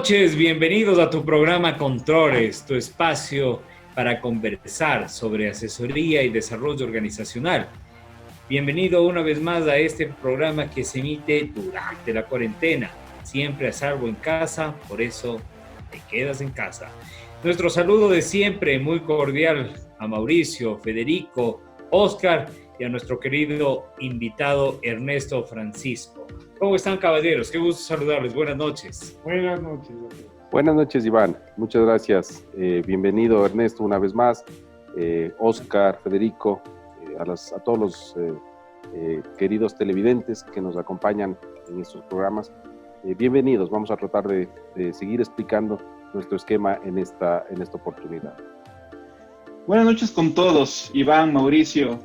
noches, bienvenidos a tu programa Controles, tu espacio para conversar sobre asesoría y desarrollo organizacional. Bienvenido una vez más a este programa que se emite durante la cuarentena, siempre a salvo en casa, por eso te quedas en casa. Nuestro saludo de siempre, muy cordial a Mauricio, Federico, Oscar y a nuestro querido invitado Ernesto Francisco. ¿Cómo están, caballeros? Qué gusto saludarles. Buenas noches. Buenas noches. Buenas noches, Iván. Muchas gracias. Bienvenido, Ernesto, una vez más. Oscar, Federico, a todos los queridos televidentes que nos acompañan en estos programas. Bienvenidos. Vamos a tratar de seguir explicando nuestro esquema en esta oportunidad. Buenas noches con todos. Iván, Mauricio,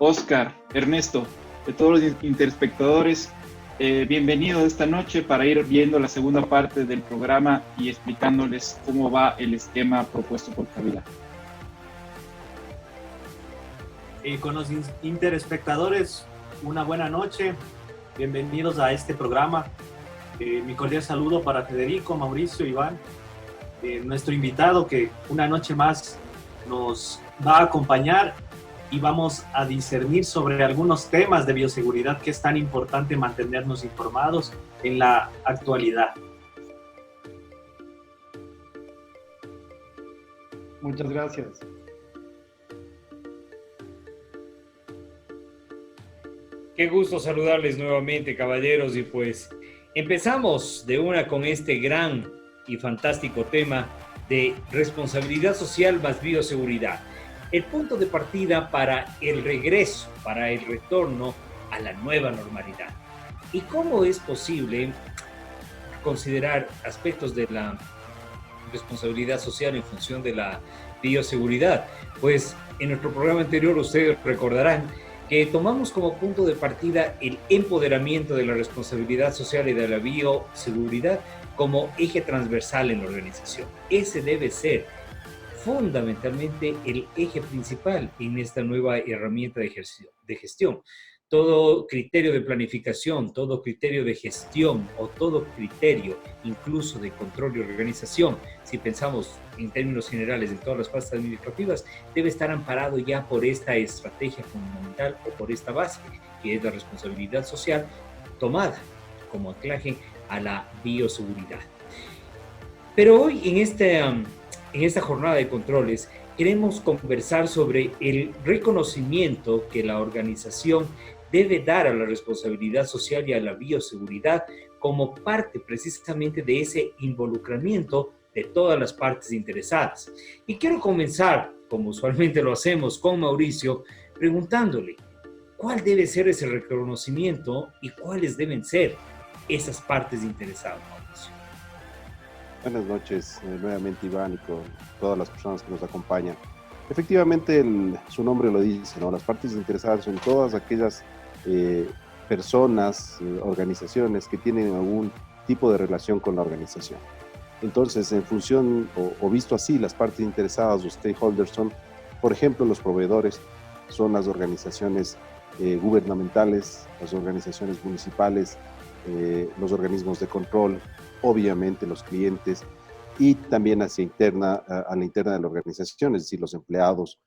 Oscar, Ernesto, de todos los interespectadores. Bienvenido esta noche para ir viendo la segunda parte del programa y explicándoles cómo va el esquema propuesto por Kabila. Con los interespectadores, una buena noche. Bienvenidos a este programa. Mi cordial saludo para Federico, Mauricio, Iván, nuestro invitado que una noche más nos va a acompañar y vamos a discernir sobre algunos temas de bioseguridad que es tan importante mantenernos informados en la actualidad. Muchas gracias. Qué gusto saludarles nuevamente, caballeros, y pues empezamos de una con este gran y fantástico tema de responsabilidad social más bioseguridad. El punto de partida para el regreso, para el retorno a la nueva normalidad. ¿Y cómo es posible considerar aspectos de la responsabilidad social en función de la bioseguridad? Pues en nuestro programa anterior ustedes recordarán que tomamos como punto de partida el empoderamiento de la responsabilidad social y de la bioseguridad como eje transversal en la organización. Ese debe ser fundamentalmente el eje principal en esta nueva herramienta de gestión. Todo criterio de planificación, todo criterio de gestión o todo criterio incluso de control y organización, si pensamos en términos generales en todas las fases administrativas, debe estar amparado ya por esta estrategia fundamental o por esta base, que es la responsabilidad social tomada como anclaje a la bioseguridad. Pero hoy en esta jornada de controles queremos conversar sobre el reconocimiento que la organización debe dar a la responsabilidad social y a la bioseguridad como parte precisamente de ese involucramiento de todas las partes interesadas. Y quiero comenzar, como usualmente lo hacemos, con Mauricio, preguntándole cuál debe ser ese reconocimiento y cuáles deben ser esas partes interesadas, Mauricio. Buenas noches nuevamente, Iván, y con todas las personas que nos acompañan. Efectivamente, su nombre lo dice, ¿no? Las partes interesadas son todas aquellas personas, organizaciones que tienen algún tipo de relación con la organización. Entonces, en función, o visto así, las partes interesadas o stakeholders son, por ejemplo, los proveedores, son las organizaciones gubernamentales, las organizaciones municipales, los organismos de control, obviamente los clientes, y también a la interna de la organización, es decir, los empleados,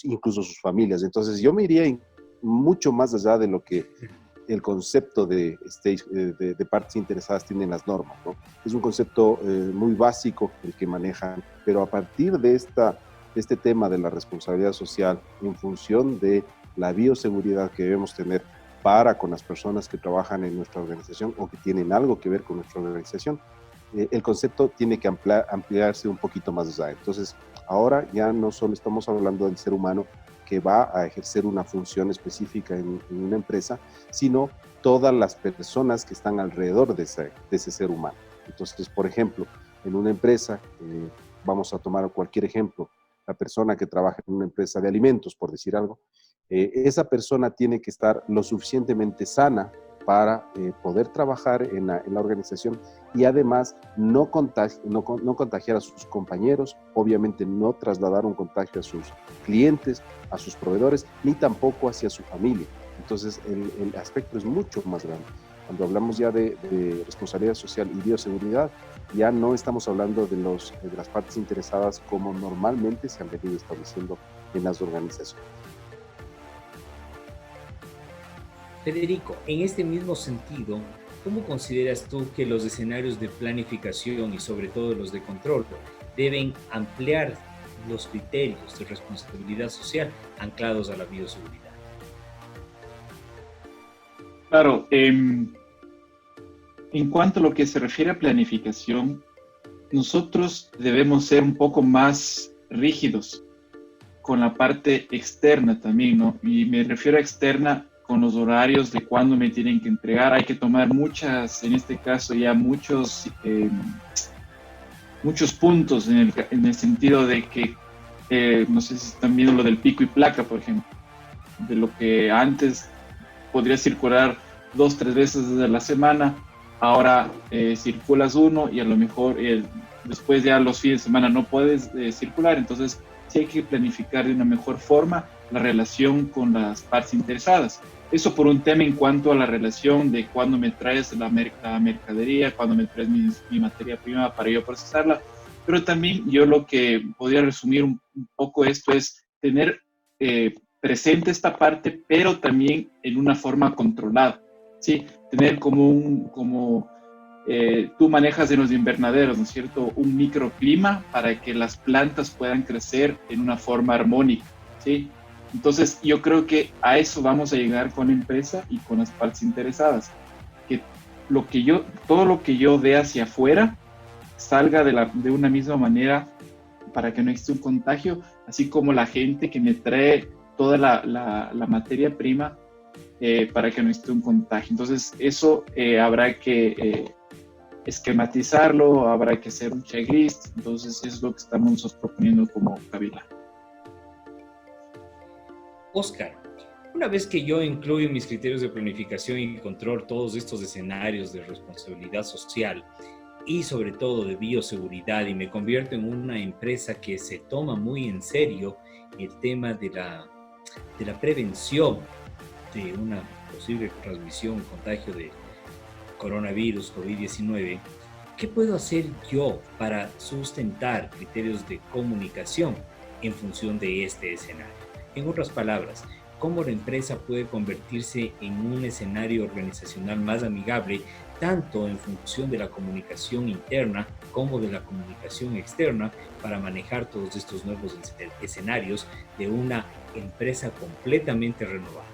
incluso sus familias. Entonces yo me iría mucho más allá de lo que el concepto de partes interesadas tienen las normas, ¿no? Es un concepto muy básico el que manejan, pero a partir de este tema de la responsabilidad social, en función de la bioseguridad que debemos tener para con las personas que trabajan en nuestra organización o que tienen algo que ver con nuestra organización, el concepto tiene que ampliarse un poquito más allá. Entonces, ahora ya no solo estamos hablando del ser humano que va a ejercer una función específica en una empresa, sino todas las personas que están alrededor de ese ser humano. Entonces, por ejemplo, en una empresa, vamos a tomar cualquier ejemplo, la persona que trabaja en una empresa de alimentos, por decir algo, esa persona tiene que estar lo suficientemente sana para poder trabajar en la organización y además no contagiar a sus compañeros, obviamente no trasladar un contagio a sus clientes, a sus proveedores, ni tampoco hacia su familia. Entonces el aspecto es mucho más grande. Cuando hablamos ya de responsabilidad social y bioseguridad, Ya no estamos hablando de las partes interesadas como normalmente se han venido estableciendo en las organizaciones. Federico, en este mismo sentido, ¿cómo consideras tú que los escenarios de planificación y sobre todo los de control deben ampliar los criterios de responsabilidad social anclados a la bioseguridad? Claro, en cuanto a lo que se refiere a planificación, nosotros debemos ser un poco más rígidos con la parte externa también, ¿no? Y me refiero a externa con los horarios de cuándo me tienen que entregar. Hay que tomar en este caso ya muchos puntos en el sentido de que, no sé si están viendo lo del pico y placa, por ejemplo, de lo que antes podría circular 2-3 veces a la semana, ahora circulas uno y a lo mejor después ya los fines de semana no puedes circular. Entonces sí hay que planificar de una mejor forma la relación con las partes interesadas. Eso por un tema en cuanto a la relación de cuándo me traes la mercadería, cuándo me traes mi materia prima para yo procesarla. Pero también yo lo que podría resumir un poco esto es tener presente esta parte, pero también en una forma controlada, ¿sí? Tener tú manejas en los invernaderos, ¿no es cierto?, un microclima para que las plantas puedan crecer en una forma armónica, ¿sí? Entonces, yo creo que a eso vamos a llegar con la empresa y con las partes interesadas, que todo lo que yo dé hacia afuera salga de una misma manera para que no exista un contagio, así como la gente que me trae toda la materia prima para que no exista un contagio. Entonces, eso habrá que esquematizarlo, habrá que hacer un checklist. Entonces, eso es lo que estamos nosotros proponiendo como Kabila. Oscar, una vez que yo incluyo en mis criterios de planificación y control todos estos escenarios de responsabilidad social y sobre todo de bioseguridad y me convierto en una empresa que se toma muy en serio el tema de la prevención de una posible transmisión, contagio de coronavirus, COVID-19, ¿qué puedo hacer yo para sustentar criterios de comunicación en función de este escenario? En otras palabras, ¿cómo la empresa puede convertirse en un escenario organizacional más amigable, tanto en función de la comunicación interna como de la comunicación externa, para manejar todos estos nuevos escenarios de una empresa completamente renovada?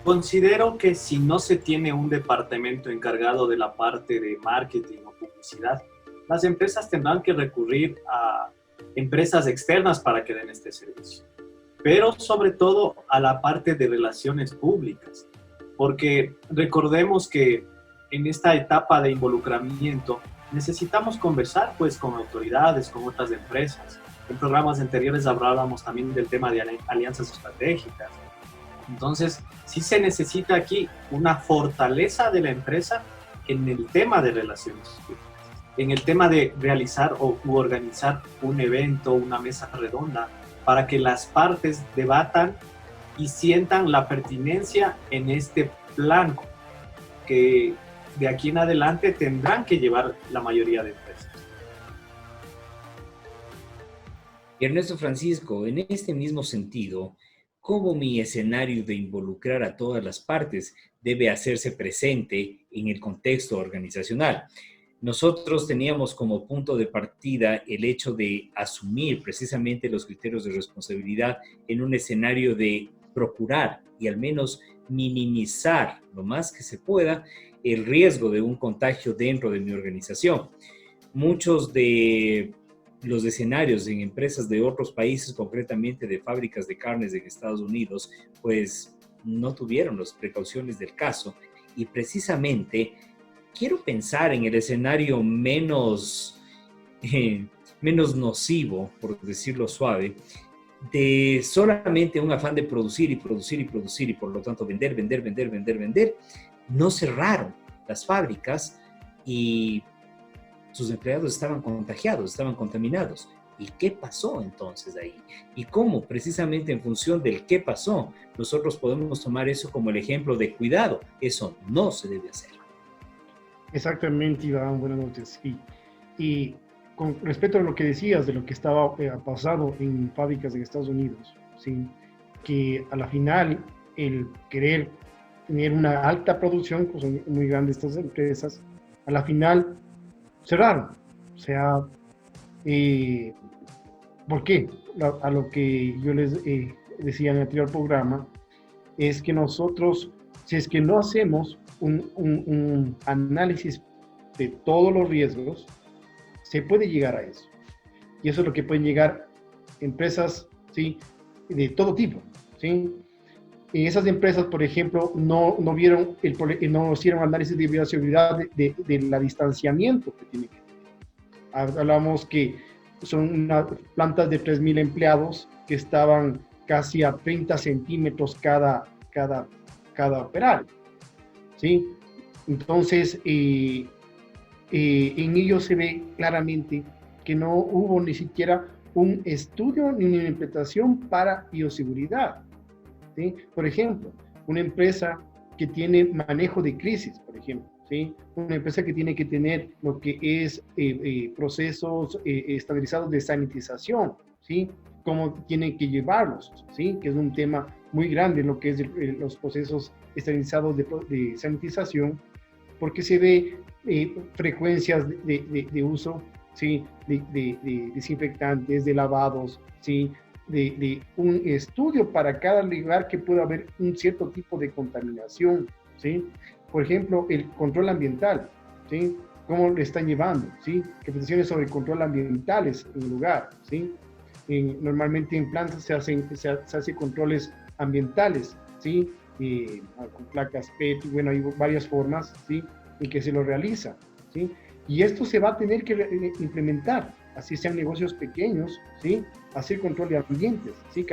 Considero que si no se tiene un departamento encargado de la parte de marketing o publicidad, las empresas tendrán que recurrir a empresas externas para que den este servicio, pero sobre todo a la parte de relaciones públicas, porque recordemos que en esta etapa de involucramiento necesitamos conversar pues con autoridades, con otras empresas. En programas anteriores hablábamos también del tema de alianzas estratégicas. Entonces, sí se necesita aquí una fortaleza de la empresa en el tema de relaciones públicas, en el tema de realizar u organizar un evento, una mesa redonda, para que las partes debatan y sientan la pertinencia en este plan que de aquí en adelante tendrán que llevar la mayoría de empresas. Ernesto Francisco, en este mismo sentido, ¿cómo mi escenario de involucrar a todas las partes debe hacerse presente en el contexto organizacional? Nosotros teníamos como punto de partida el hecho de asumir precisamente los criterios de responsabilidad en un escenario de procurar y al menos minimizar lo más que se pueda el riesgo de un contagio dentro de mi organización. Muchos de los escenarios en empresas de otros países, concretamente de fábricas de carnes en Estados Unidos, pues no tuvieron las precauciones del caso y precisamente quiero pensar en el escenario menos nocivo, por decirlo suave, de solamente un afán de producir y producir y producir y por lo tanto vender, vender, vender, vender, vender. No cerraron las fábricas y sus empleados estaban contagiados, estaban contaminados. ¿Y qué pasó entonces ahí? Y cómo, precisamente en función del qué pasó, nosotros podemos tomar eso como el ejemplo de cuidado. Eso no se debe hacer. Exactamente, Iván, buenas noches. Y con respecto a lo que decías de lo que estaba pasado en fábricas en Estados Unidos, ¿sí? Que a la final el querer tener una alta producción, pues son muy grandes estas empresas, a la final cerraron. O sea, eh, ¿por qué? A lo que yo les decía en el anterior programa, es que nosotros, si es que no hacemos un análisis de todos los riesgos, se puede llegar a eso. Y eso es lo que pueden llegar empresas, ¿sí? De todo tipo, ¿sí? Y esas empresas, por ejemplo, no vieron no hicieron análisis de bioseguridad de la distanciamiento que tienen que tener. Hablamos que son unas plantas de 3.000 empleados que estaban casi a 30 centímetros cada operario, ¿sí? Entonces, en ello se ve claramente que no hubo ni siquiera un estudio ni una implementación para bioseguridad, ¿sí? Por ejemplo, una empresa que tiene manejo de crisis, por ejemplo, ¿sí? Una empresa que tiene que tener lo que es procesos estandarizados de sanitización, ¿sí? Cómo tienen que llevarlos, ¿sí? Que es un tema muy grande lo que es los procesos estandarizados de sanitización, porque se ve frecuencias de uso, ¿sí? De desinfectantes, de lavados, ¿sí? De un estudio para cada lugar que pueda haber un cierto tipo de contaminación, ¿sí? Por ejemplo, el control ambiental, ¿sí? ¿Cómo lo están llevando? ¿Sí? Capacitaciones sobre control ambientales en el lugar, ¿sí? Normalmente en plantas se hace controles ambientales, ¿sí? Con placas PET, bueno, hay varias formas, ¿sí? En que se lo realiza, ¿sí? Y esto se va a tener que implementar, así sean negocios pequeños, ¿sí? Hacer control de ambientes, ¿sí?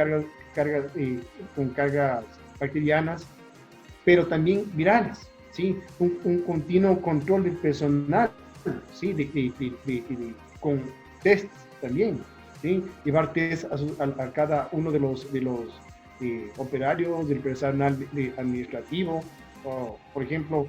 Con cargas bacterianas, pero también virales, ¿sí? Un continuo control del personal, ¿sí? Con tests también, ¿sí? Llevar test a cada uno de los operarios, del personal administrativo, por ejemplo,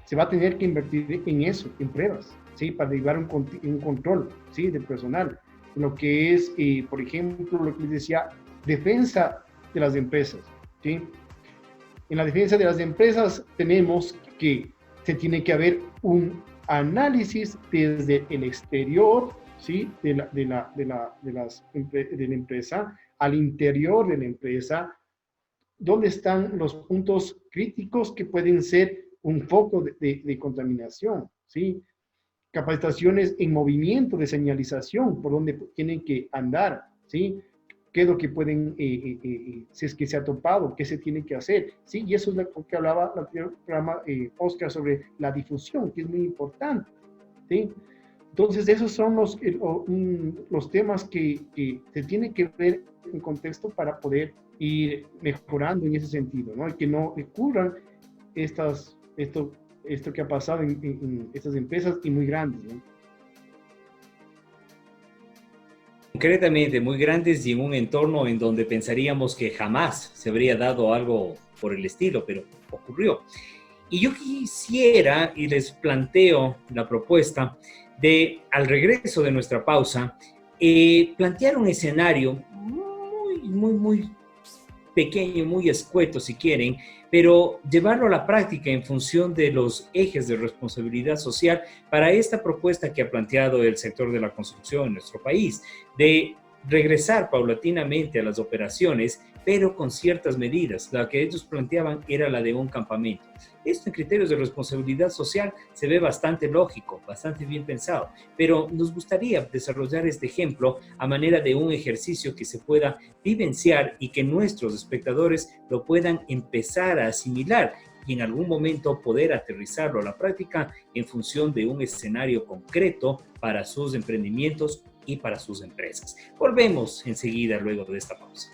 se va a tener que invertir en eso, en pruebas, ¿sí? Para llevar un control, ¿sí? Del personal. Lo que es, por ejemplo, lo que les decía, defensa de las empresas, ¿sí? En la defensa de las empresas tenemos que se tiene que haber un análisis desde el exterior, ¿sí? de la empresa al interior de la empresa, dónde están los puntos críticos que pueden ser un foco de contaminación, ¿sí? Capacitaciones en movimiento de señalización, por donde tienen que andar, ¿sí? Qué es lo que pueden, si es que se ha topado, qué se tiene que hacer, ¿sí? Y eso es lo que hablaba en el anterior programa, Oscar, sobre la difusión, que es muy importante, ¿sí? Entonces, esos son los temas que se tienen que ver en contexto para poder ir mejorando en ese sentido, ¿no? Y que no ocurran esto que ha pasado en estas empresas y muy grandes, ¿no? Concretamente muy grandes y en un entorno en donde pensaríamos que jamás se habría dado algo por el estilo, pero ocurrió. Y yo quisiera, y les planteo la propuesta de, al regreso de nuestra pausa, plantear un escenario muy pequeño, muy escueto si quieren, pero llevarlo a la práctica en función de los ejes de responsabilidad social para esta propuesta que ha planteado el sector de la construcción en nuestro país, de regresar paulatinamente a las operaciones, pero con ciertas medidas. La que ellos planteaban era la de un campamento. Esto en criterios de responsabilidad social se ve bastante lógico, bastante bien pensado, pero nos gustaría desarrollar este ejemplo a manera de un ejercicio que se pueda vivenciar y que nuestros espectadores lo puedan empezar a asimilar y en algún momento poder aterrizarlo a la práctica en función de un escenario concreto para sus emprendimientos y para sus empresas. Volvemos enseguida luego de esta pausa.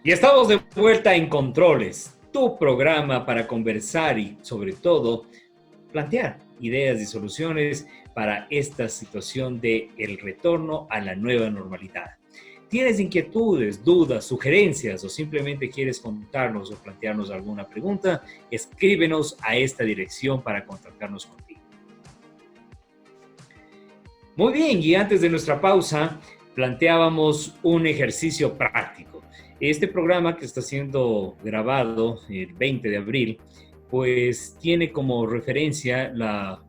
Y estamos de vuelta en Controles, tu programa para conversar y, sobre todo, plantear ideas y soluciones para esta situación de el retorno a la nueva normalidad. ¿Tienes inquietudes, dudas, sugerencias o simplemente quieres contarnos o plantearnos alguna pregunta? Escríbenos a esta dirección para contactarnos contigo. Muy bien, y antes de nuestra pausa, planteábamos un ejercicio práctico. Este programa que está siendo grabado el 20 de abril, pues tiene como referencia la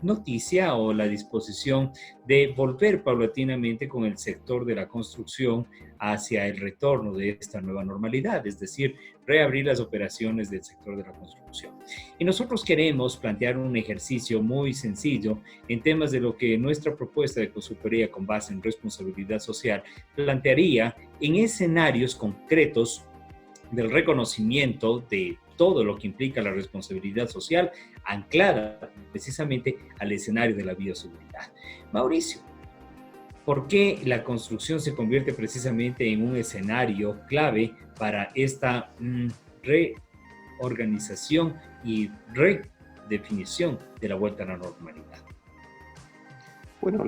noticia o la disposición de volver paulatinamente con el sector de la construcción hacia el retorno de esta nueva normalidad, es decir, reabrir las operaciones del sector de la construcción. Y nosotros queremos plantear un ejercicio muy sencillo en temas de lo que nuestra propuesta de consultoría con base en responsabilidad social plantearía en escenarios concretos del reconocimiento de todo lo que implica la responsabilidad social anclada precisamente al escenario de la bioseguridad. Mauricio, ¿por qué la construcción se convierte precisamente en un escenario clave para esta reorganización y redefinición de la vuelta a la normalidad? Bueno,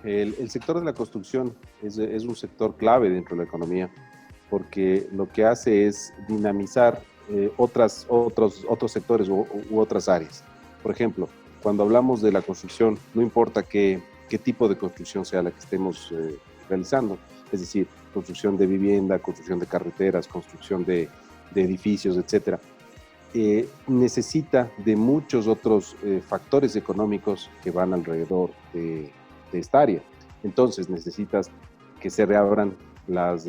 el sector de la construcción es un sector clave dentro de la economía, porque lo que hace es dinamizar otros sectores u otras áreas. Por ejemplo, cuando hablamos de la construcción, no importa qué tipo de construcción sea la que estemos realizando, es decir, construcción de vivienda, construcción de carreteras, construcción de edificios, etcétera, necesita de muchos otros factores económicos que van alrededor de esta área. Entonces necesitas que se reabran las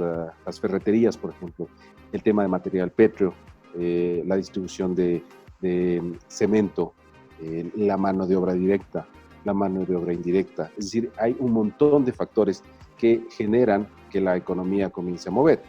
ferreterías, por ejemplo, el tema de material pétreo, la distribución de cemento, la mano de obra directa, la mano de obra indirecta. Es decir, hay un montón de factores que generan que la economía comience a mover.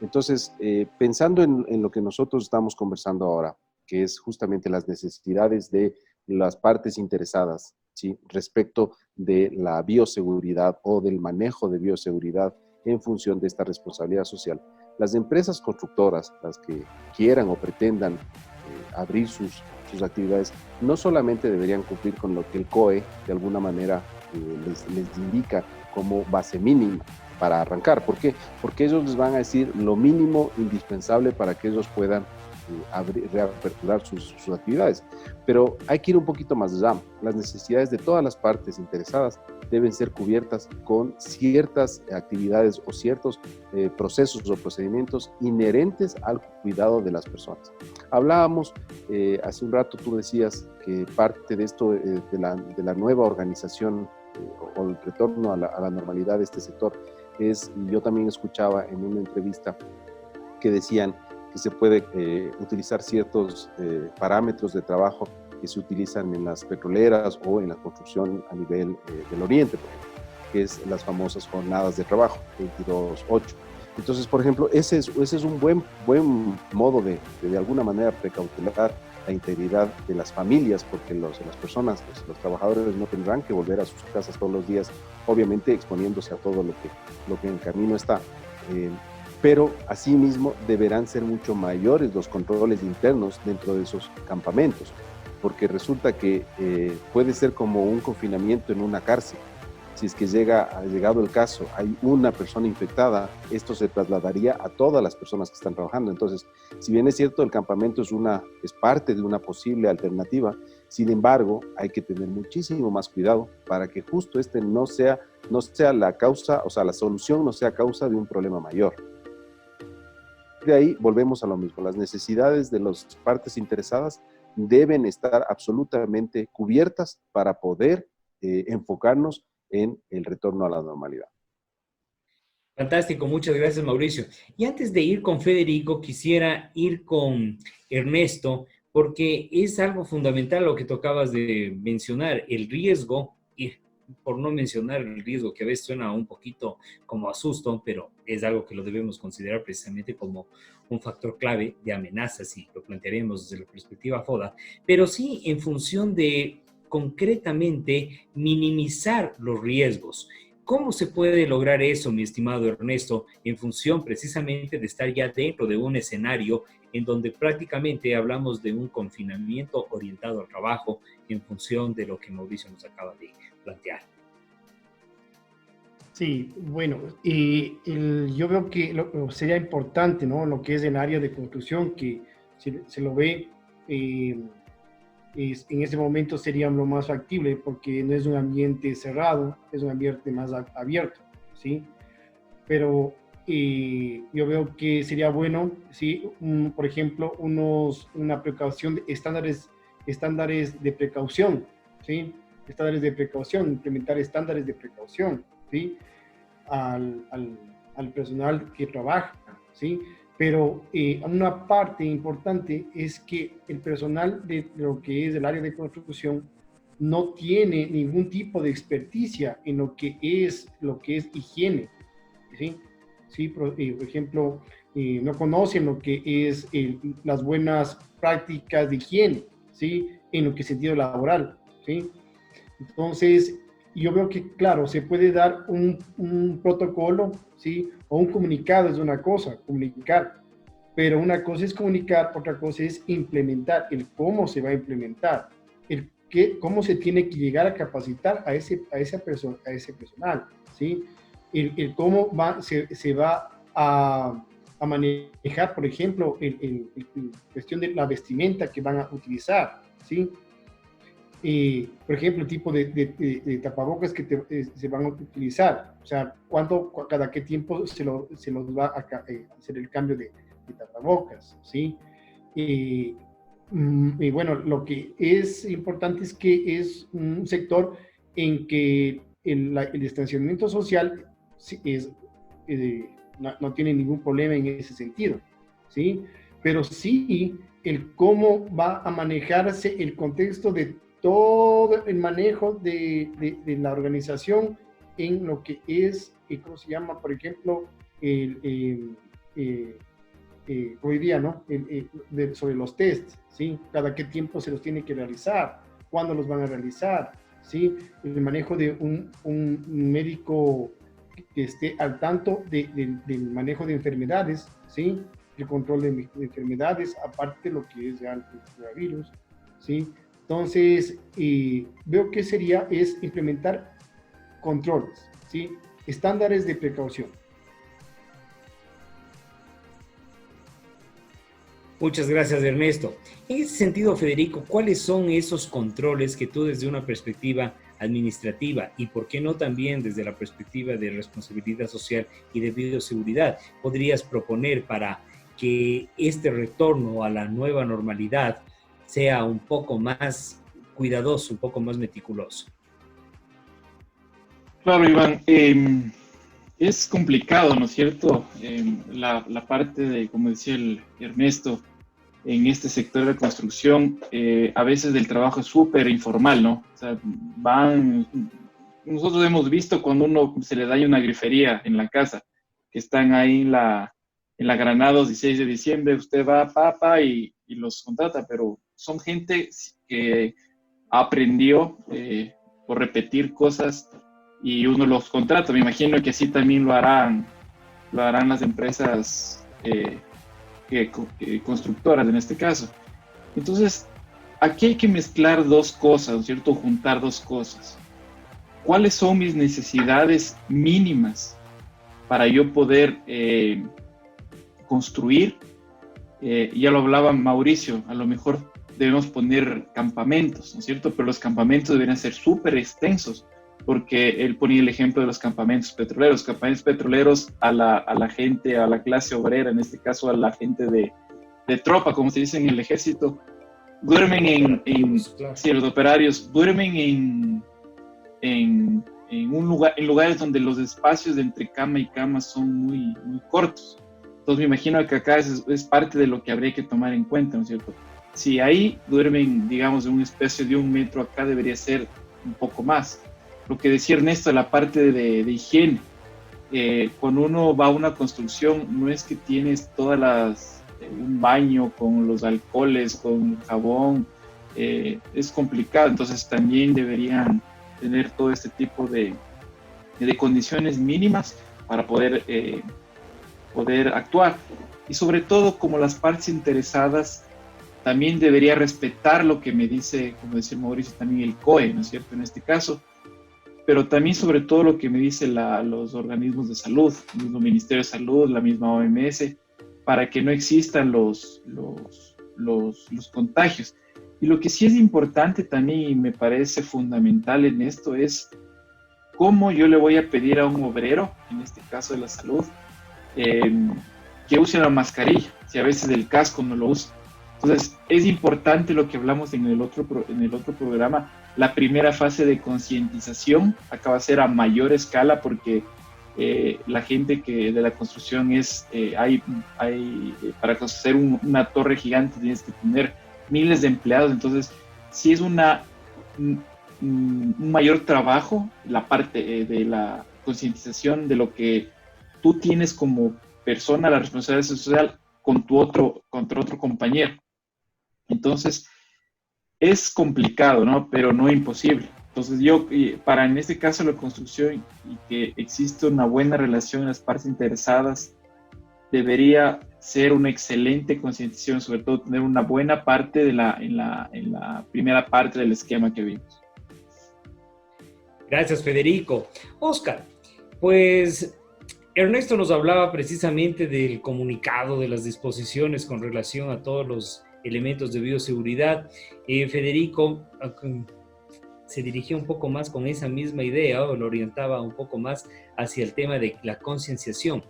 Entonces, pensando en lo que nosotros estamos conversando ahora, que es justamente las necesidades de las partes interesadas, ¿sí?, respecto de la bioseguridad o del manejo de bioseguridad en función de esta responsabilidad social. Las empresas constructoras, las que quieran o pretendan abrir sus actividades, no solamente deberían cumplir con lo que el COE de alguna manera les indica como base mínima para arrancar. ¿Por qué? Porque ellos les van a decir lo mínimo indispensable para que ellos puedan reaperturar sus actividades. Pero hay que ir un poquito más allá. Las necesidades de todas las partes interesadas deben ser cubiertas con ciertas actividades o ciertos procesos o procedimientos inherentes al cuidado de las personas. Hablábamos, hace un rato tú decías que parte de esto, de la nueva organización o el retorno a la normalidad de este sector, y yo también escuchaba en una entrevista que decían que se puede utilizar ciertos parámetros de trabajo que se utilizan en las petroleras o en la construcción a nivel del Oriente, por ejemplo, que es las famosas jornadas de trabajo, 22/8. Entonces, por ejemplo, ese es un buen modo de alguna manera precautelar la integridad de las familias, porque las personas, los trabajadores no tendrán que volver a sus casas todos los días, obviamente exponiéndose a todo lo que en camino está. Pero asimismo deberán ser mucho mayores los controles internos dentro de esos campamentos, porque resulta que puede ser como un confinamiento en una cárcel. Si es que ha llegado el caso, hay una persona infectada, esto se trasladaría a todas las personas que están trabajando. Entonces, si bien es cierto, el campamento es parte de una posible alternativa, sin embargo, hay que tener muchísimo más cuidado para que justo no sea la causa, o sea, la solución no sea causa de un problema mayor. De ahí volvemos a lo mismo, las necesidades de las partes interesadas deben estar absolutamente cubiertas para poder enfocarnos en el retorno a la normalidad. Fantástico, muchas gracias, Mauricio. Y antes de ir con Federico, quisiera ir con Ernesto, porque es algo fundamental lo que tú acabas de mencionar, el riesgo, y por no mencionar el riesgo que a veces suena un poquito como a susto, pero es algo que lo debemos considerar precisamente como un factor clave de amenazas, y lo plantearemos desde la perspectiva FODA, pero sí en función de concretamente minimizar los riesgos. ¿Cómo se puede lograr eso, mi estimado Ernesto, en función precisamente de estar ya dentro de un escenario en donde prácticamente hablamos de un confinamiento orientado al trabajo en función de lo que Mauricio nos acaba de plantear? Sí, bueno, yo veo que sería importante, ¿no? Lo que es el área de construcción, que se lo ve, eh, en ese momento sería lo más factible, porque no es un ambiente cerrado, es un ambiente más abierto, ¿sí? Pero yo veo que sería bueno, ¿sí? Por ejemplo, una precaución, estándares de precaución, ¿sí? Estándares de precaución, implementar estándares de precaución, ¿sí? Al personal que trabaja, ¿sí? Pero una parte importante es que el personal de lo que es el área de construcción no tiene ningún tipo de experticia en lo que es higiene, ¿sí? ¿Sí? Por ejemplo, no conocen lo que es las buenas prácticas de higiene, ¿sí? En lo que es sentido laboral, ¿sí? Entonces, yo veo que, claro, se puede dar un protocolo, ¿sí? O un comunicado es una cosa, comunicar, pero una cosa es comunicar, otra cosa es implementar, el cómo se va a implementar, cómo se tiene que llegar a capacitar a ese personal, ¿sí? El cómo se va a manejar, por ejemplo, el cuestión de la vestimenta que van a utilizar, ¿sí? Por ejemplo, el tipo de tapabocas que se van a utilizar, o sea, cada qué tiempo se los va a hacer el cambio de tapabocas, ¿sí? Y bueno, lo que es importante es que es un sector en que el distanciamiento social no tiene ningún problema en ese sentido, ¿sí? Pero sí el cómo va a manejarse el contexto de todo el manejo de la organización en lo que es, ¿cómo se llama? Por ejemplo, hoy día, ¿no? Sobre los tests, ¿sí? Cada qué tiempo se los tiene que realizar, cuándo los van a realizar, ¿sí? El manejo de un médico que esté al tanto del manejo de enfermedades, ¿sí? El control de enfermedades, aparte de lo que es ya el coronavirus, ¿sí? Entonces, veo que es implementar controles, ¿sí? Estándares de precaución. Muchas gracias, Ernesto. En ese sentido, Federico, ¿cuáles son esos controles que tú desde una perspectiva administrativa y por qué no también desde la perspectiva de responsabilidad social y de bioseguridad podrías proponer para que este retorno a la nueva normalidad sea un poco más cuidadoso, un poco más meticuloso? Claro, Iván, es complicado, ¿no es cierto? La parte de, como decía el Ernesto, en este sector de construcción, a veces el trabajo es súper informal, ¿no? O sea, nosotros hemos visto cuando uno se le daña una grifería en la casa, que están ahí en la Granados 16 de diciembre, usted va, papa, y los contrata, pero son gente que aprendió por repetir cosas y uno los contrata. Me imagino que así también lo harán las empresas constructoras en este caso. Entonces, aquí hay que mezclar dos cosas, ¿no es cierto? Juntar dos cosas. ¿Cuáles son mis necesidades mínimas para yo poder construir? Ya lo hablaba Mauricio, a lo mejor debemos poner campamentos, ¿no es cierto? Pero los campamentos deberían ser súper extensos, porque él ponía el ejemplo de los campamentos petroleros. Campamentos petroleros a la gente, a la clase obrera, en este caso a la gente de tropa, como se dice en el ejército, duermen sí, los operarios duermen en lugares donde los espacios de entre cama y cama son muy, muy cortos. Entonces me imagino que acá es parte de lo que habría que tomar en cuenta, ¿no es cierto? Si ahí duermen, digamos, en un espacio de 1 metro, acá debería ser un poco más. Lo que decía Ernesto, la parte de higiene. Cuando uno va a una construcción, no es que tienes un baño con los alcoholes, con jabón, es complicado. Entonces también deberían tener todo este tipo de de condiciones mínimas para poder actuar. Y sobre todo, como las partes interesadas, también debería respetar lo que me dice, como decía Mauricio, también el COE, ¿no es cierto?, en este caso, pero también sobre todo lo que me dicen los organismos de salud, el mismo Ministerio de Salud, la misma OMS, para que no existan los contagios. Y lo que sí es importante también y me parece fundamental en esto es cómo yo le voy a pedir a un obrero, en este caso de la salud, que use la mascarilla, si a veces el casco no lo usa. Entonces, es importante lo que hablamos en el otro programa, la primera fase de concientización. Acá va a ser a mayor escala porque la gente que de la construcción para construir una torre gigante tienes que tener miles de empleados, entonces sí es un mayor trabajo la parte de la concientización de lo que tú tienes como persona, la responsabilidad social contra otro compañero. Entonces, es complicado, ¿no? Pero no imposible. Entonces, para en este caso la construcción y que existe una buena relación en las partes interesadas, debería ser una excelente concientización, sobre todo tener una buena parte en la primera parte del esquema que vimos. Gracias, Federico. Oscar, pues Ernesto nos hablaba precisamente del comunicado, de las disposiciones con relación a todos los elementos de bioseguridad. Federico se dirigía un poco más con esa misma idea, o lo orientaba un poco más hacia el tema de la concienciación.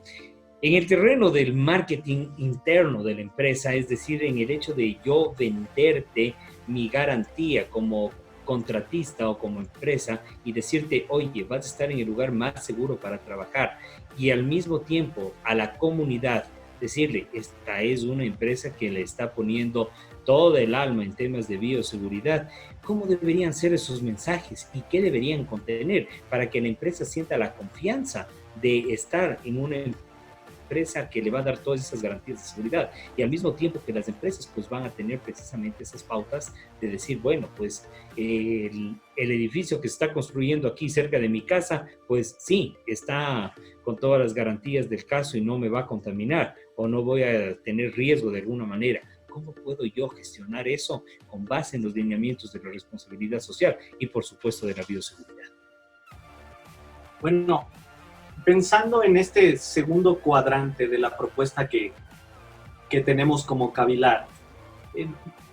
En el terreno del marketing interno de la empresa, es decir, en el hecho de yo venderte mi garantía como contratista o como empresa y decirte, oye, vas a estar en el lugar más seguro para trabajar, y al mismo tiempo a la comunidad decirle, esta es una empresa que le está poniendo todo el alma en temas de bioseguridad. ¿Cómo deberían ser esos mensajes y qué deberían contener para que la empresa sienta la confianza de estar en una empresa que le va a dar todas esas garantías de seguridad, y al mismo tiempo que las empresas pues van a tener precisamente esas pautas de decir, bueno, pues el edificio que se está construyendo aquí cerca de mi casa, pues sí, está con todas las garantías del caso y no me va a contaminar o no voy a tener riesgo de alguna manera? ¿Cómo puedo yo gestionar eso con base en los lineamientos de la responsabilidad social y por supuesto de la bioseguridad? Bueno, pensando en este segundo cuadrante de la propuesta que tenemos como Cavilar,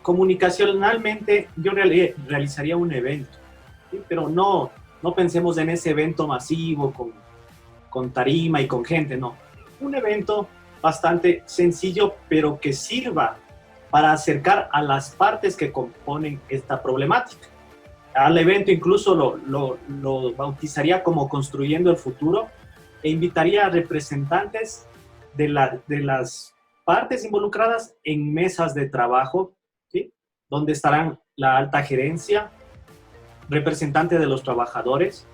comunicacionalmente yo realizaría un evento, ¿sí? Pero no pensemos en ese evento masivo con tarima y con gente, no. Un evento bastante sencillo, pero que sirva para acercar a las partes que componen esta problemática. Al evento incluso lo bautizaría como Construyendo el Futuro, e invitaría a representantes de las partes involucradas en mesas de trabajo, ¿sí? Donde estarán la alta gerencia, representantes de los trabajadores,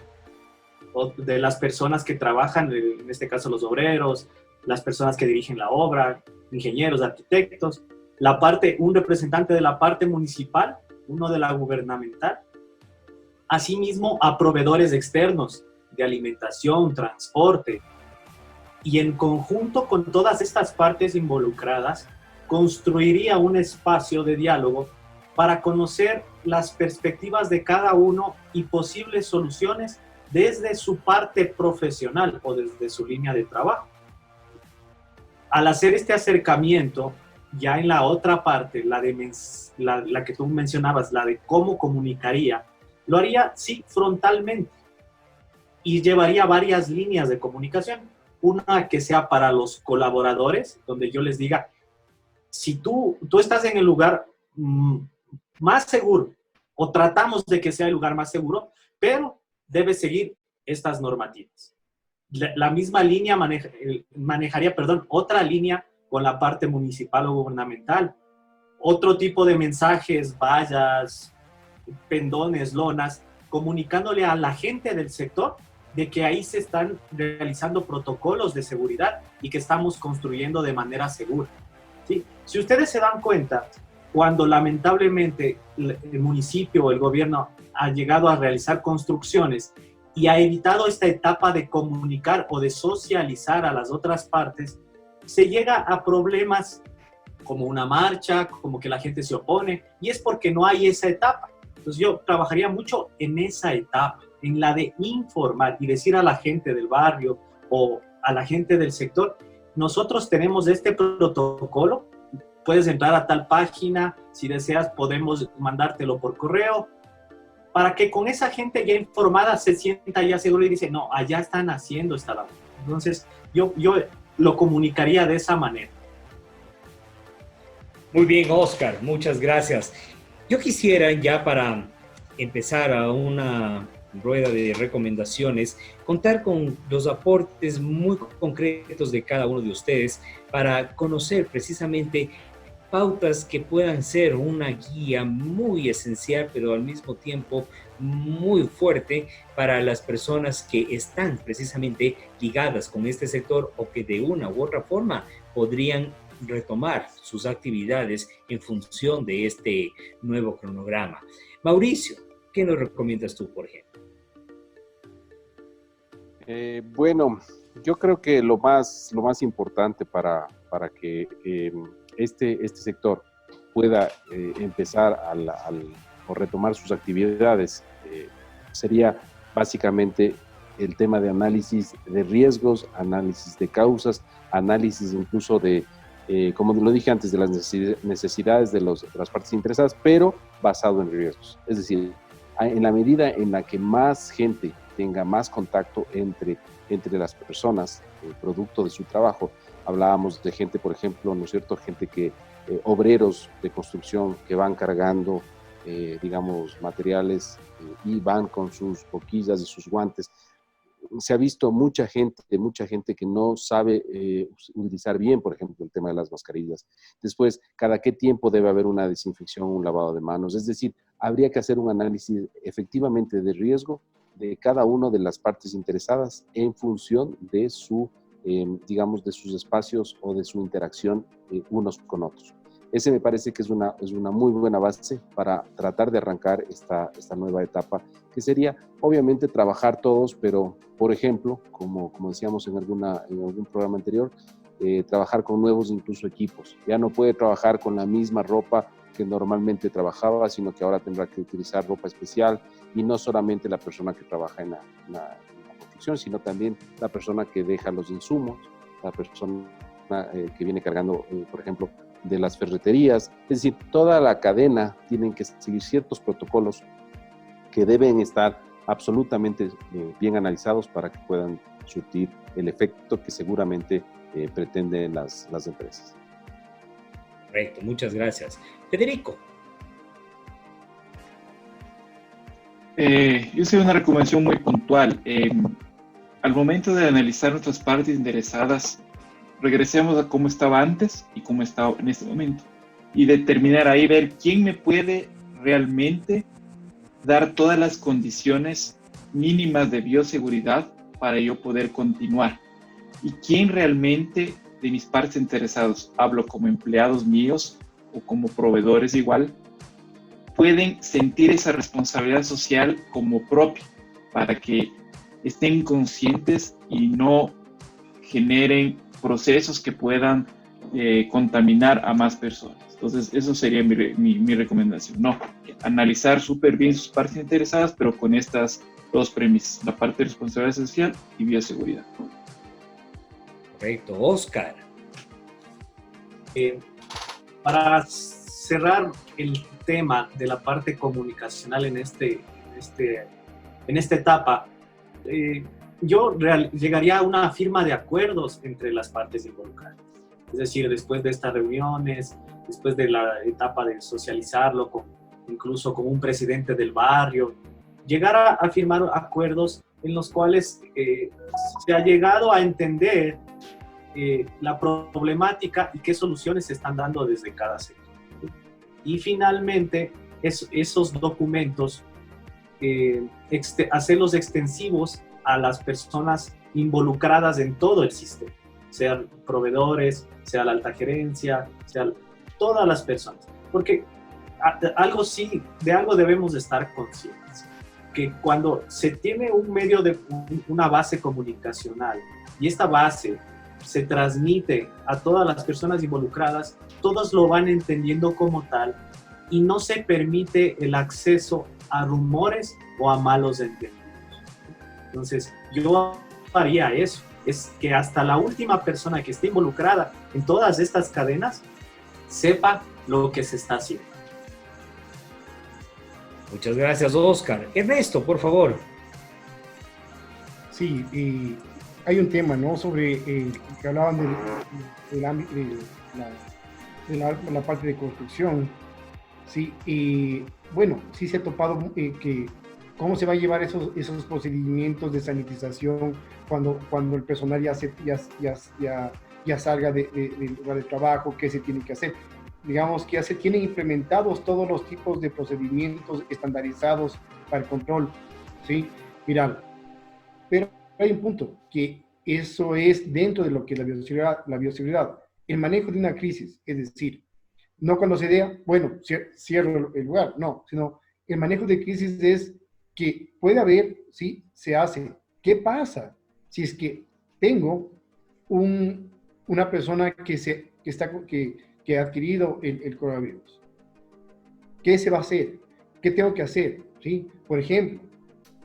o de las personas que trabajan, en este caso los obreros, las personas que dirigen la obra, ingenieros, arquitectos, un representante de la parte municipal, uno de la gubernamental, asimismo a proveedores externos de alimentación, transporte, y en conjunto con todas estas partes involucradas, construiría un espacio de diálogo para conocer las perspectivas de cada uno y posibles soluciones desde su parte profesional o desde su línea de trabajo. Al hacer este acercamiento, ya en la otra parte, la que tú mencionabas, la de cómo comunicaría, lo haría, sí, frontalmente, y llevaría varias líneas de comunicación. Una que sea para los colaboradores, donde yo les diga, si tú estás en el lugar más seguro, o tratamos de que sea el lugar más seguro, pero debes seguir estas normativas. La misma línea manejaría otra línea con la parte municipal o gubernamental. Otro tipo de mensajes, vallas, pendones, lonas, comunicándole a la gente del sector de que ahí se están realizando protocolos de seguridad y que estamos construyendo de manera segura, ¿sí? Si ustedes se dan cuenta, cuando lamentablemente el municipio o el gobierno ha llegado a realizar construcciones y ha evitado esta etapa de comunicar o de socializar a las otras partes, se llega a problemas como una marcha, como que la gente se opone, y es porque no hay esa etapa. Entonces yo trabajaría mucho en esa etapa, en la de informar y decir a la gente del barrio o a la gente del sector, nosotros tenemos este protocolo, puedes entrar a tal página, si deseas podemos mandártelo por correo, para que con esa gente ya informada se sienta ya seguro y dice, no, allá están haciendo esta labor. Entonces yo lo comunicaría de esa manera. Muy bien, Oscar, muchas gracias. Yo quisiera ya para empezar a una rueda de recomendaciones, contar con los aportes muy concretos de cada uno de ustedes para conocer precisamente pautas que puedan ser una guía muy esencial, pero al mismo tiempo muy fuerte para las personas que están precisamente ligadas con este sector o que de una u otra forma podrían retomar sus actividades en función de este nuevo cronograma. Mauricio, ¿qué nos recomiendas tú, por ejemplo? Bueno, yo creo que lo más importante para que este sector pueda empezar o retomar sus actividades sería básicamente el tema de análisis de riesgos, análisis de causas, análisis incluso de, como lo dije antes, de las necesidades de las partes interesadas, pero basado en riesgos. Es decir, en la medida en la que más gente tenga más contacto entre las personas, producto de su trabajo. Hablábamos de gente, por ejemplo, ¿no es cierto? Gente obreros de construcción que van cargando, digamos, materiales y van con sus boquillas y sus guantes. Se ha visto mucha gente que no sabe utilizar bien, por ejemplo, el tema de las mascarillas. Después, cada qué tiempo debe haber una desinfección, un lavado de manos. Es decir, habría que hacer un análisis efectivamente de riesgo de cada una de las partes interesadas en función de digamos, de sus espacios o de su interacción unos con otros. Ese me parece que es una muy buena base para tratar de arrancar esta nueva etapa, que sería obviamente trabajar todos, pero por ejemplo, como decíamos en algún programa anterior, trabajar con nuevos incluso equipos. Ya no puede trabajar con la misma ropa que normalmente trabajaba, sino que ahora tendrá que utilizar ropa especial, y no solamente la persona que trabaja en la construcción, sino también la persona que deja los insumos, la persona que viene cargando, por ejemplo, de las ferreterías. Es decir, toda la cadena tienen que seguir ciertos protocolos que deben estar absolutamente bien analizados para que puedan surtir el efecto que seguramente pretenden las empresas. Correcto, muchas gracias. Federico. Yo hice una recomendación muy puntual. Al momento de analizar nuestras partes interesadas, regresemos a cómo estaba antes y cómo está en este momento. Y determinar ahí, ver quién me puede realmente dar todas las condiciones mínimas de bioseguridad para yo poder continuar. Y quién realmente de mis partes interesados, hablo como empleados míos o como proveedores igual, pueden sentir esa responsabilidad social como propia para que estén conscientes y no generen procesos que puedan contaminar a más personas. Entonces, eso sería mi recomendación. No, analizar súper bien sus partes interesadas, pero con estas dos premisas, la parte de responsabilidad social y bioseguridad. Correcto. Oscar. Para cerrar el tema de la parte comunicacional en esta etapa, yo llegaría a una firma de acuerdos entre las partes involucradas. Es decir, después de estas reuniones, después de la etapa de socializarlo, incluso con un presidente del barrio, llegar a firmar acuerdos en los cuales se ha llegado a entender la problemática y qué soluciones se están dando desde cada sector. Y finalmente, esos documentos, hacerlos extensivos a las personas involucradas en todo el sistema, sean proveedores, sea la alta gerencia, sean todas las personas. Porque de algo debemos de estar conscientes. que cuando se tiene un medio de una base comunicacional y esta base se transmite a todas las personas involucradas, todos lo van entendiendo como tal y no se permite el acceso a rumores o a malos entendidos. Entonces, yo haría eso, es que hasta la última persona que esté involucrada en todas estas cadenas sepa lo que se está haciendo. Muchas gracias, Oscar. Ernesto, por favor. Sí, hay un tema, ¿no? Sobre que hablaban del ámbito de la parte de construcción. Sí, y bueno, sí se ha topado que cómo se va a llevar esos procedimientos de sanitización cuando el personal ya salga del lugar de trabajo, qué se tiene que hacer. Digamos que ya se tienen implementados todos los tipos de procedimientos estandarizados para el control, ¿sí? Viral. Pero hay un punto, que eso es dentro de lo que es la bioseguridad. El manejo de una crisis, es decir, no cuando se dé, bueno, cierro el lugar, no, sino el manejo de crisis es que puede haber, sí, se hace. ¿Qué pasa si es que tengo una persona que ha adquirido el coronavirus? ¿Qué se va a hacer? ¿Qué tengo que hacer? ¿Sí? Por ejemplo,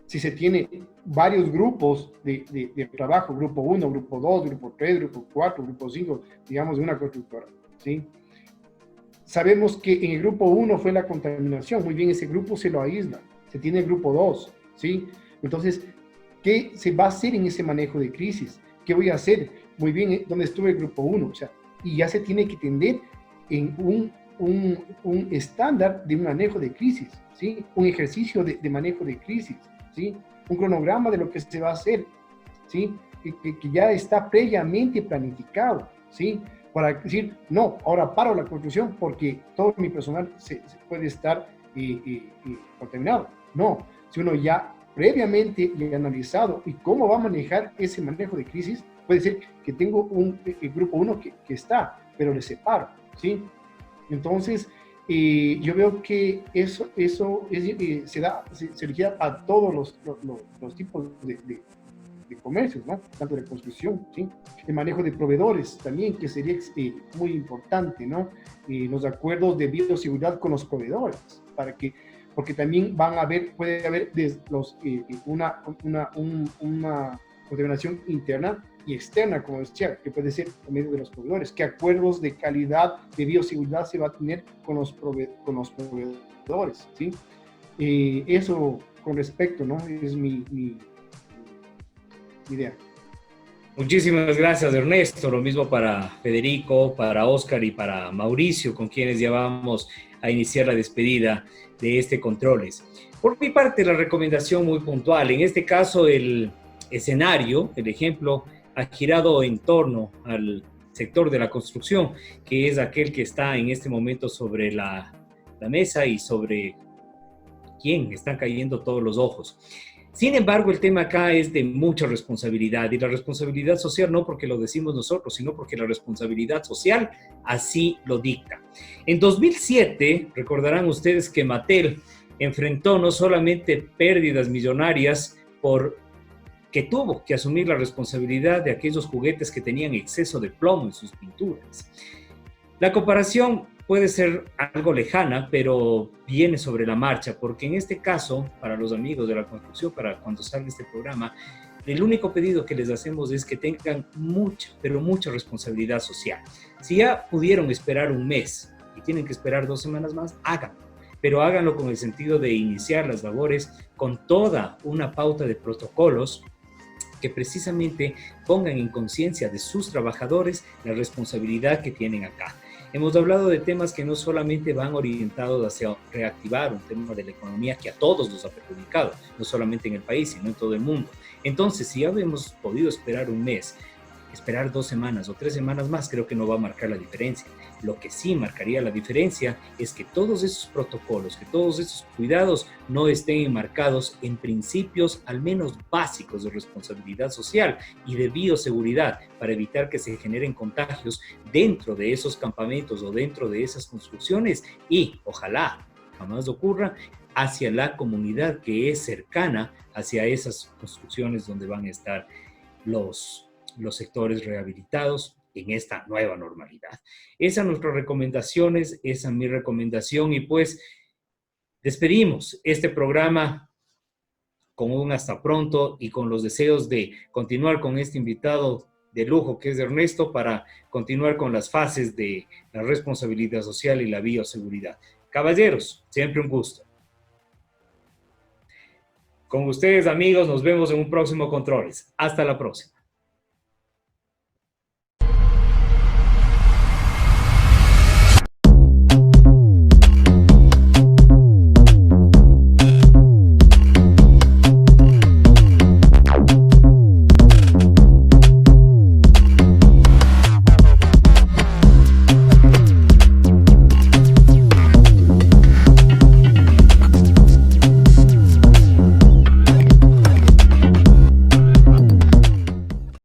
si se tiene varios grupos de trabajo, grupo 1, grupo 2, grupo 3, grupo 4, grupo 5, digamos, de una constructora, ¿sí? Sabemos que en el grupo 1 fue la contaminación, muy bien, ese grupo se lo aísla, se tiene el grupo 2, ¿sí? Entonces, ¿qué se va a hacer en ese manejo de crisis? ¿Qué voy a hacer? Muy bien, ¿dónde estuvo el grupo 1? O sea, y ya se tiene que tender en un estándar de manejo de crisis, ¿sí? Un ejercicio de manejo de crisis, ¿sí? Un cronograma de lo que se va a hacer, ¿sí? Que ya está previamente planificado, ¿sí? Para decir, no, ahora paro la construcción porque todo mi personal se puede estar contaminado. No, si uno ya previamente le ha analizado y cómo va a manejar ese manejo de crisis, puede ser que tengo el grupo 1 que está, pero le separo, ¿sí? Entonces, yo veo que eso se requiere a todos los tipos de comercios, ¿no? Tanto de construcción, ¿sí? El manejo de proveedores también, que sería muy importante, ¿no? Los acuerdos de bioseguridad con los proveedores, porque también puede haber una contaminación interna y externa, como decía, que puede ser por medio de los proveedores. ¿Qué acuerdos de calidad de bioseguridad se va a tener con los proveedores? ¿Sí? Eso con respecto, ¿no? Es mi idea. Muchísimas gracias, Ernesto. Lo mismo para Federico, para Oscar y para Mauricio, con quienes ya vamos a iniciar la despedida de este Controles. Por mi parte, la recomendación muy puntual. En este caso, el escenario, el ejemplo, ha girado en torno al sector de la construcción, que es aquel que está en este momento sobre la mesa y sobre quien están cayendo todos los ojos. Sin embargo, el tema acá es de mucha responsabilidad, y la responsabilidad social no porque lo decimos nosotros, sino porque la responsabilidad social así lo dicta. En 2007, recordarán ustedes que Mattel enfrentó no solamente pérdidas millonarias que tuvo que asumir la responsabilidad de aquellos juguetes que tenían exceso de plomo en sus pinturas. La comparación puede ser algo lejana, pero viene sobre la marcha, porque en este caso, para los amigos de la construcción, para cuando salga este programa, el único pedido que les hacemos es que tengan mucha, pero mucha responsabilidad social. Si ya pudieron esperar un mes y tienen que esperar 2 semanas más, háganlo, pero háganlo con el sentido de iniciar las labores con toda una pauta de protocolos que precisamente pongan en conciencia de sus trabajadores la responsabilidad que tienen acá. Hemos hablado de temas que no solamente van orientados hacia reactivar un tema de la economía que a todos nos ha perjudicado, no solamente en el país, sino en todo el mundo. Entonces, si ya hemos podido esperar un mes, esperar 2 semanas o 3 semanas más, creo que no va a marcar la diferencia. Lo que sí marcaría la diferencia es que todos esos protocolos, que todos esos cuidados no estén enmarcados en principios al menos básicos de responsabilidad social y de bioseguridad para evitar que se generen contagios dentro de esos campamentos o dentro de esas construcciones y, ojalá, jamás ocurra, hacia la comunidad que es cercana, hacia esas construcciones donde van a estar los sectores rehabilitados en esta nueva normalidad. Esas son nuestras recomendaciones, esa es mi recomendación y pues despedimos este programa con un hasta pronto y con los deseos de continuar con este invitado de lujo que es Ernesto para continuar con las fases de la responsabilidad social y la bioseguridad. Caballeros, siempre un gusto. Con ustedes, amigos, nos vemos en un próximo Controles. Hasta la próxima.